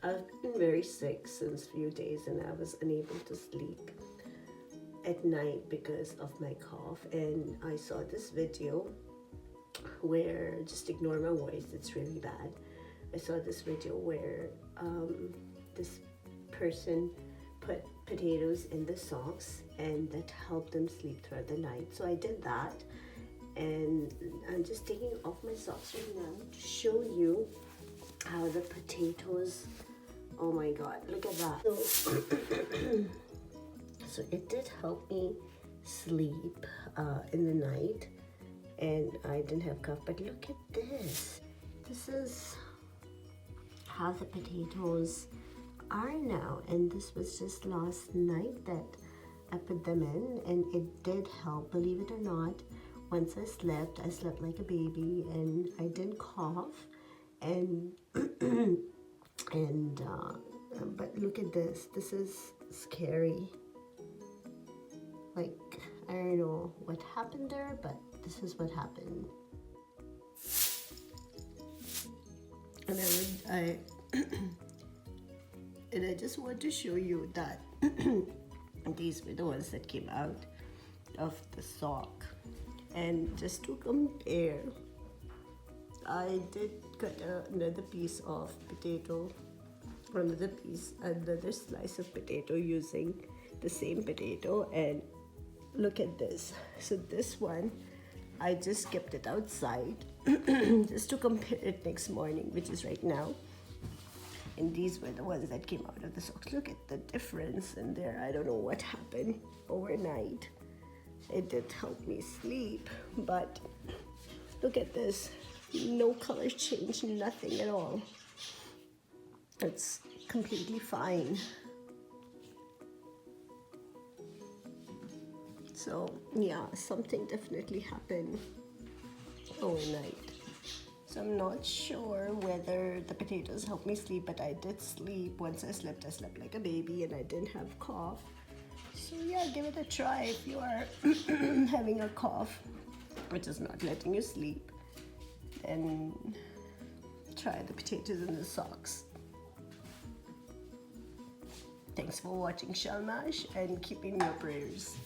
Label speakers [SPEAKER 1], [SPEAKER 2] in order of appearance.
[SPEAKER 1] I've been very sick since few days and I was unable to sleep at night because of my cough, and I saw this video where, just ignore my voice, it's really bad. I saw this video where this person put potatoes in the socks and that helped them sleep throughout the night. So I did that, and I'm just taking off my socks right now to show you how the potatoes, oh my god, look at that. So it did help me sleep in the night, and I didn't have cough. But look at this. This is how the potatoes are now, and this was just last night that I put them in, and it did help, believe it or not. Once I slept like a baby, and I didn't cough, and but look at this. This is scary. Like, I don't know what happened there, but this is what happened. And I just want to show you that these were the ones that came out of the sock. And just to compare, I did cut another piece of potato, another slice of potato using the same potato, and look at this. So this one, I just kept it outside just to compare it next morning, which is right now. And these were the ones that came out of the socks. Look at the difference in there. I don't know what happened overnight. It did help me sleep, but look at this. No color change, nothing at all. It's completely fine. So yeah, something definitely happened overnight. So I'm not sure whether the potatoes helped me sleep, but I did sleep. Once I slept like a baby, and I didn't have cough. So yeah, give it a try if you are having a cough which is not letting you sleep. Then try the potatoes in the socks. Thanks for watching Shellmash, and keep in your prayers.